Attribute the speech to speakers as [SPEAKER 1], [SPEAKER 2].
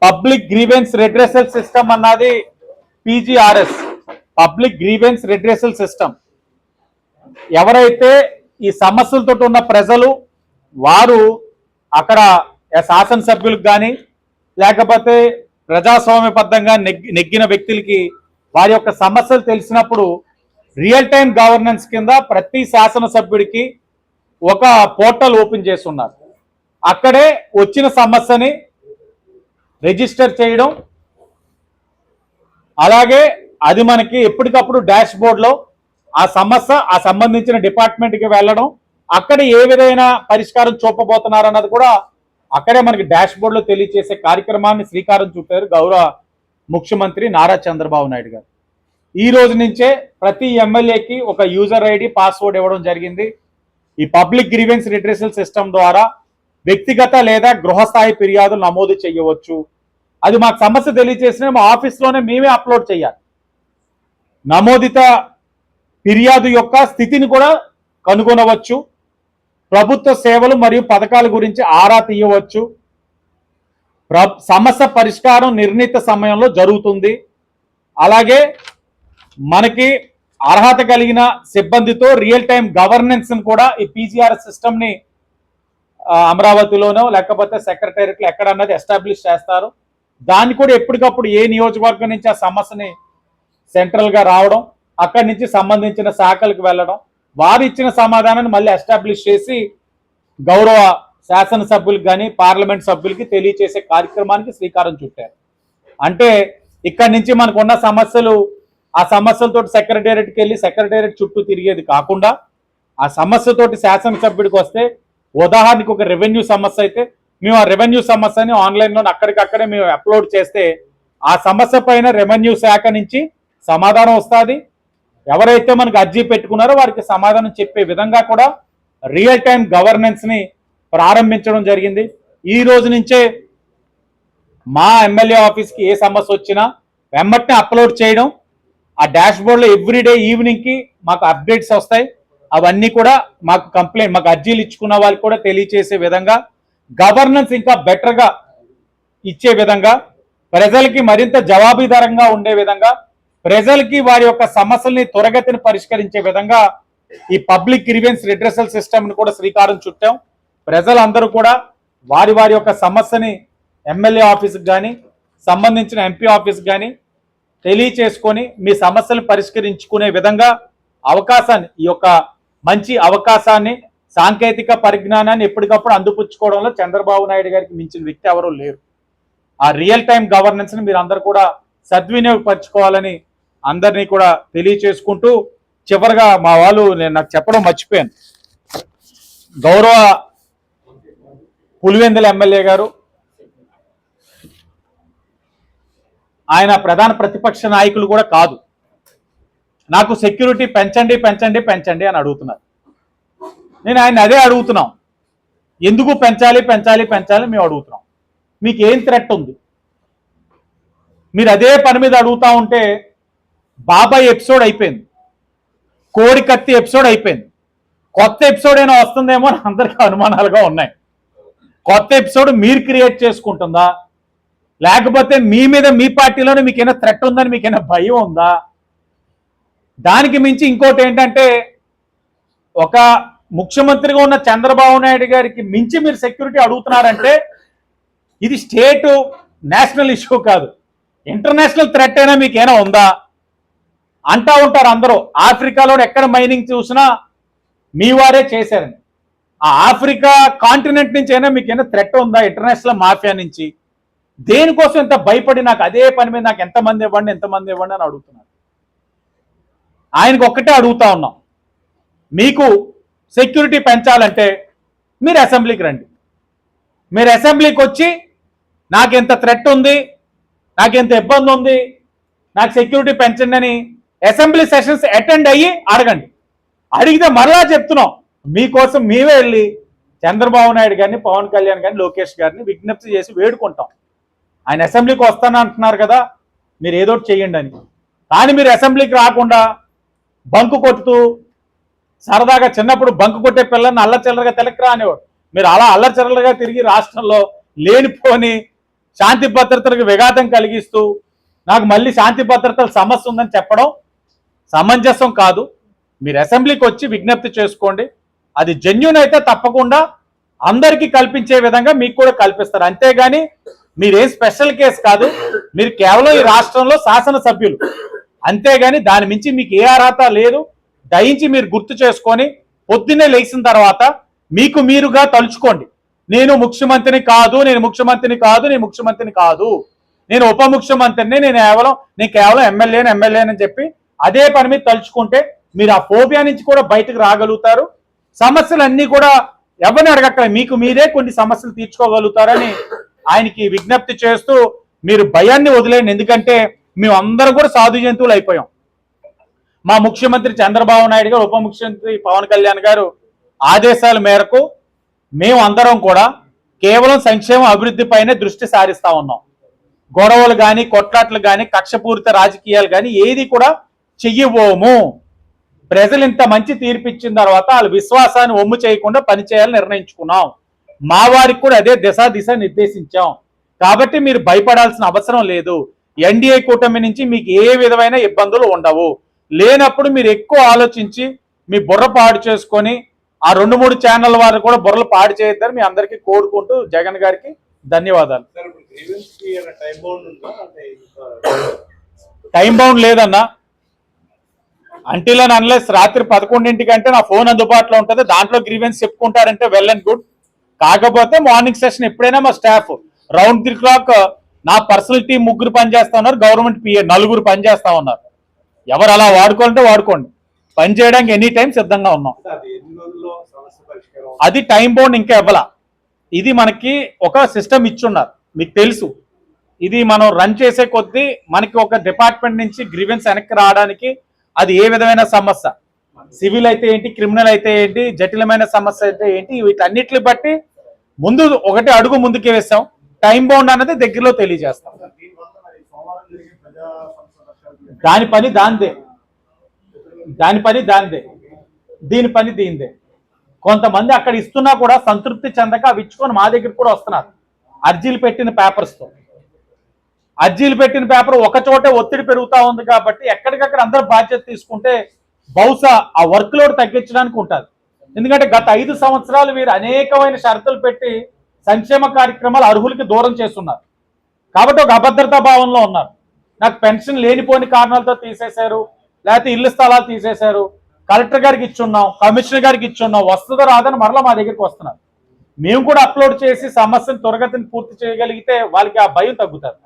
[SPEAKER 1] Public grievance redressal system అన్నది PGRS, public grievance redressal system. ఎవరైతే ఈ సమస్యలతో ఉన్న ప్రజలు వారు అక్కడ శాసనసభ్యులకు కానీ లేకపోతే ప్రజాస్వామ్యబద్ధంగా నెగ్గిన వ్యక్తులకి వారి యొక్క సమస్యలు తెలిసినప్పుడు రియల్ టైం గవర్నెన్స్ కింద ప్రతి శాసనసభ్యుడికి ఒక పోర్టల్ ఓపెన్ చేస్తున్నారు. అక్కడే వచ్చిన సమస్యని రిజిస్టర్ చేయడం, అలాగే అది మనకి ఎప్పటికప్పుడు డాష్ బోర్డ్లో ఆ సమస్య ఆ సంబంధించిన డిపార్ట్మెంట్కి వెళ్ళడం, అక్కడ ఏ విధమైన పరిష్కారం చూపబోతున్నారు అన్నది కూడా అక్కడే మనకి డాష్ బోర్డ్లో తెలియజేసే కార్యక్రమాన్ని శ్రీకారం చుట్టారు గౌరవ ముఖ్యమంత్రి నారా చంద్రబాబు నాయుడు గారు. ఈ రోజు నుంచే ప్రతి ఎమ్మెల్యేకి ఒక యూజర్ ఐడి పాస్వర్డ్ ఇవ్వడం జరిగింది. ఈ పబ్లిక్ గ్రీవెన్స్ రిడ్రెసల్ సిస్టమ్ ద్వారా వ్యక్తిగత లేదా గృహస్థాయి ఫిర్యాదులు నమోదు చేయవచ్చు. అది మాకు సమస్య తెలియజేసిన మా ఆఫీస్లోనే మేమే అప్లోడ్ చేయాలి. నమోదిత ఫిర్యాదు యొక్క స్థితిని కూడా కనుగొనవచ్చు. ప్రభుత్వ సేవలు మరియు పథకాల గురించి ఆరా తీయవచ్చు. సమస్య పరిష్కారం నిర్ణీత సమయంలో జరుగుతుంది. అలాగే మనకి అర్హత కలిగిన సిబ్బందితో రియల్ టైం గవర్నెన్స్ కూడా ఈ పీజీఆర్ఎస్ సిస్టమ్ని అమరావతిలోనో లేకపోతే సెక్రటేరియట్లో ఎక్కడన్నది ఎస్టాబ్లిష్ చేస్తారు. దాన్ని కూడా ఎప్పటికప్పుడు ఏ నియోజకవర్గం నుంచి ఆ సమస్యని సెంట్రల్గా రావడం, అక్కడి నుంచి సంబంధించిన శాఖలకు వెళ్ళడం, వారు ఇచ్చిన సమాధానాన్ని మళ్ళీ ఎస్టాబ్లిష్ చేసి గౌరవ శాసనసభ్యులకు కానీ పార్లమెంట్ సభ్యులకి తెలియచేసే కార్యక్రమానికి శ్రీకారం చుట్టారు. అంటే ఇక్కడి నుంచి మనకున్న సమస్యలు ఆ సమస్యలతో సెక్రటేరియట్కి వెళ్ళి సెక్రటేరియట్ చుట్టూ తిరిగేది కాకుండా ఆ సమస్యతోటి శాసనసభ్యుడికి వస్తే, ఉదాహరణకి ఒక రెవెన్యూ సమస్య అయితే మేము ఆ రెవెన్యూ సమస్యని ఆన్లైన్లో అక్కడికక్కడే మేము అప్లోడ్ చేస్తే ఆ సమస్య పైన రెవెన్యూ శాఖ నుంచి సమాధానం వస్తుంది. ఎవరైతే మనకు అర్జీ పెట్టుకున్నారో వారికి సమాధానం చెప్పే విధంగా కూడా రియల్ టైం గవర్నెన్స్ని ప్రారంభించడం జరిగింది. ఈ రోజు నుంచే మా ఎమ్మెల్యే ఆఫీస్కి ఏ సమస్య వచ్చినా వెంబట్నే అప్లోడ్ చేయడం, ఆ డాష్ బోర్డ్లో ఎవ్రీడే ఈవినింగ్కి మాకు అప్డేట్స్ వస్తాయి. అవన్నీ కూడా మాకు మాకు అర్జీలు ఇచ్చుకున్న వాళ్ళకి కూడా తెలియచేసే విధంగా గవర్నెన్స్ ఇంకా బెటర్గా ఇచ్చే విధంగా, ప్రజలకి మరింత జవాబుదారంగా ఉండే విధంగా, ప్రజలకి వారి యొక్క సమస్యల్ని త్వరగతిని పరిష్కరించే విధంగా ఈ పబ్లిక్ గ్రీవెన్స్ రిడ్రెసల్ సిస్టమ్ని కూడా శ్రీకారం చుట్టాం. ప్రజలందరూ కూడా వారి వారి యొక్క సమస్యని ఎమ్మెల్యే ఆఫీస్కి కానీ సంబంధించిన ఎంపీ ఆఫీస్కి కానీ తెలియచేసుకొని మీ సమస్యలు పరిష్కరించుకునే విధంగా అవకాశాన్ని, ఈ యొక్క మంచి అవకాశాన్ని, సాంకేతిక పరిజ్ఞానాన్ని ఎప్పటికప్పుడు అందిపుచ్చుకోవడంలో చంద్రబాబు నాయుడు గారికి మించిన వ్యక్తి ఎవరూ లేరు. ఆ రియల్ టైం గవర్నెన్స్ని మీరు అందరూ కూడా సద్వినియోగపరచుకోవాలని అందరినీ కూడా తెలియచేసుకుంటూ, చివరిగా మా వాళ్ళు నాకు చెప్పడం మర్చిపోయాను, గౌరవ పులివెందుల ఎమ్మెల్యే గారు ఆయన ప్రధాన ప్రతిపక్ష నాయకులు కూడా కాదు, నాకు సెక్యూరిటీ పెంచండి పెంచండి పెంచండి అని అడుగుతున్నారు. నేను ఆయన అదే అడుగుతున్నాం, ఎందుకు పెంచాలి పెంచాలి పెంచాలి మేము అడుగుతున్నాం. మీకు ఏం థ్రెట్ ఉంది? మీరు అదే పని మీద అడుగుతా ఉంటే బాబాయ్ ఎపిసోడ్ అయిపోయింది, కోడి కత్తి ఎపిసోడ్ అయిపోయింది. కొత్త ఎపిసోడ్ అయినా వస్తుందేమో అని అందరికీ అనుమానాలుగా ఉన్నాయి. కొత్త ఎపిసోడ్ మీరు క్రియేట్ చేసుకుంటుందా, లేకపోతే మీ మీద మీ పార్టీలోనే మీకైనా థ్రెట్ ఉందని మీకైనా భయం ఉందా? దానికి మించి ఇంకోటి ఏంటంటే, ఒక ముఖ్యమంత్రిగా ఉన్న చంద్రబాబు నాయుడు గారికి మించి మీరు సెక్యూరిటీ అడుగుతున్నారంటే ఇది స్టేట్ నేషనల్ ఇష్యూ కాదు, ఇంటర్నేషనల్ థ్రెట్ అయినా మీకైనా ఉందా అంటా ఉంటారు అందరూ. ఆఫ్రికాలో ఎక్కడ మైనింగ్ చూసినా మీ వారే చేశారని. ఆ ఆఫ్రికా కాంటినెంట్ నుంచి అయినా మీకైనా థ్రెట్ ఉందా ఇంటర్నేషనల్ మాఫియా నుంచి? దేనికోసం ఇంత భయపడి నాకు అదే పని మీద నాకు ఎంతమంది ఇవ్వండి ఎంతమంది ఇవ్వండి అని అడుగుతున్నారు. ఆయనకు ఒక్కటే అడుగుతా ఉన్నాం, మీకు సెక్యూరిటీ పెంచాలంటే మీరు అసెంబ్లీకి రండి. మీరు అసెంబ్లీకి వచ్చి నాకు ఎంత థ్రెట్ ఉంది, నాకు ఎంత ఇబ్బంది ఉంది, నాకు సెక్యూరిటీ పెంచండి అని అసెంబ్లీ సెషన్స్ అటెండ్ అయ్యి అడగండి. అడిగితే మరలా చెప్తున్నాం, మీకోసం మేమే వెళ్ళి చంద్రబాబు నాయుడు గారిని, పవన్ కళ్యాణ్ గారిని, లోకేష్ గారిని విజ్ఞప్తి చేసి వేడుకుంటాం. ఆయన అసెంబ్లీకి వస్తానంటున్నారు కదా, మీరు ఏదో ఒకటి చేయండి అని. కానీ మీరు అసెంబ్లీకి రాకుండా బంకు కొట్టుతూ, సరదాగా చిన్నప్పుడు బంకు కొట్టే పిల్లల్ని అల్లచిల్లరగా తెలకరా అనేవాడు. మీరు అలా అల్లచిల్లరగా తిరిగి రాష్ట్రంలో లేనిపోని శాంతి భద్రతలకు విఘాతం కలిగిస్తూ నాకు మళ్ళీ శాంతి భద్రతల సమస్య ఉందని చెప్పడం సమంజసం కాదు. మీరు అసెంబ్లీకి వచ్చి విజ్ఞప్తి చేసుకోండి. అది జెన్యూన్ అయితే తప్పకుండా అందరికీ కల్పించే విధంగా మీకు కూడా కల్పిస్తారు. అంతేగాని మీరేం స్పెషల్ కేసు కాదు, మీరు కేవలం ఈ రాష్ట్రంలో శాసనసభ్యులు, అంతేగాని దాని మించి మీకు ఏ అర్హత లేదు. దయించి మీరు గుర్తు చేసుకొని పొద్దున్నే లేచిన తర్వాత మీకు మీరుగా తలుచుకోండి. నేను ముఖ్యమంత్రిని కాదు, నేను ముఖ్యమంత్రిని కాదు, నేను ముఖ్యమంత్రిని కాదు, నేను ఉప ముఖ్యమంత్రిని, నేను కేవలం ఎమ్మెల్యేని అని చెప్పి అదే పని మీద తలుచుకుంటే మీరు ఆ ఫోబియా నుంచి కూడా బయటకు రాగలుగుతారు. సమస్యలన్నీ కూడా ఎవరిని అడగక్క మీకు మీరే కొన్ని సమస్యలు తీర్చుకోగలుగుతారని ఆయనకి విజ్ఞప్తి చేస్తూ మీరు భయాన్ని వదిలేయండి. ఎందుకంటే మేము అందరం కూడా సాధు జంతువులు అయిపోయాం. మా ముఖ్యమంత్రి చంద్రబాబు నాయుడు గారు, ఉప ముఖ్యమంత్రి పవన్ కళ్యాణ్ గారు ఆదేశాల మేరకు మేము అందరం కూడా కేవలం సంక్షేమ అభివృద్ధి పైనే దృష్టి సారిస్తా ఉన్నాం. గొడవలు కానీ, కొట్లాట్లు కానీ, కక్షపూరిత రాజకీయాలు కానీ ఏది కూడా చెయ్యబోము. ప్రజలు ఇంత మంచి తీర్పు ఇచ్చిన తర్వాత వాళ్ళ విశ్వాసాన్ని ఒమ్ము చేయకుండా పనిచేయాలని నిర్ణయించుకున్నాం. మా వారికి కూడా అదే దిశ నిర్దేశించాం. కాబట్టి మీరు భయపడాల్సిన అవసరం లేదు. ఎన్డీఏ కూటమి నుంచి మీకు ఏ విధమైన ఇబ్బందులు ఉండవు. లేనప్పుడు మీరు ఎక్కువ ఆలోచించి మీ బుర్ర పాడు చేసుకొని ఆ 2-3 ఛానల్ వారు కూడా బుర్రలు పాడు చేయొద్దని మీ అందరికీ కోరుకుంటూ జగన్ గారికి ధన్యవాదాలు. టైం బౌండ్ లేదన్నా. అంటిల్ అండ్ అన్లెస్ రాత్రి 11 నా ఫోన్ అందుబాటులో ఉంటుంది. దాంట్లో గ్రీవెన్స్ చెప్పుకుంటారంటే వెల్ అండ్ గుడ్. కాకపోతే మార్నింగ్ సెషన్ ఎప్పుడైనా మా స్టాఫ్ రౌండ్ ది క్లాక్, నా పర్సనల్ టీం 3 పనిచేస్తా ఉన్నారు, గవర్నమెంట్ పిఏ 4 పనిచేస్తా ఉన్నారు. ఎవరు అలా వాడుకోవాలంటే వాడుకోండి, పని చేయడానికి ఎనీ టైం సిద్ధంగా ఉన్నాం. అది టైం బౌండ్ ఇంకా ఇవ్వాల. ఇది మనకి ఒక సిస్టమ్ ఇచ్చున్నారు, మీకు తెలుసు. ఇది మనం రన్ చేసే కొద్దీ మనకి ఒక డిపార్ట్మెంట్ నుంచి గ్రీవెన్స్ వెనక్కి రావడానికి అది ఏ విధమైన సమస్య, సివిల్ అయితే ఏంటి, క్రిమినల్ అయితే ఏంటి, జటిలమైన సమస్య అయితే ఏంటి, వీటన్నిటిని బట్టి ముందు ఒకటి అడుగు ముందుకు వేస్తాం. టైం బౌండ్ అన్నది దగ్గరలో తెలియజేస్తాం. దాని పని దాందే, దీని పని దీందే. కొంతమంది అక్కడ ఇస్తున్నా కూడా సంతృప్తి చెందక అవి ఇచ్చుకొని మా దగ్గర కూడా వస్తున్నారు అర్జీలు పెట్టిన పేపర్స్తో. అర్జీలు పెట్టిన పేపర్ ఒక చోటే ఒత్తిడి పెరుగుతూ ఉంది కాబట్టి ఎక్కడికక్కడ అందరూ బాధ్యత తీసుకుంటే బహుశా ఆ వర్క్ లోడ్ తగ్గించడానికి ఉంటుంది. ఎందుకంటే గత 5 సంవత్సరాలు వీరు అనేకమైన షరతులు పెట్టి సంక్షేమ కార్యక్రమాలు అర్హులకి దూరం చేస్తున్నారు. కాబట్టి ఒక అభద్రతా భావంలో ఉన్నారు. నాకు పెన్షన్ లేనిపోని కారణాలతో తీసేశారు, లేకపోతే ఇళ్ల స్థలాలు తీసేశారు, కలెక్టర్ గారికి ఇచ్చున్నాం, కమిషనర్ గారికి ఇచ్చున్నాం, వస్తుందో రాదని మరలా మా దగ్గరికి వస్తున్నారు. మేము కూడా అప్లోడ్ చేసి సమస్యను త్వరగతిని పూర్తి చేయగలిగితే వాళ్ళకి ఆ భయం తగ్గుతుంది.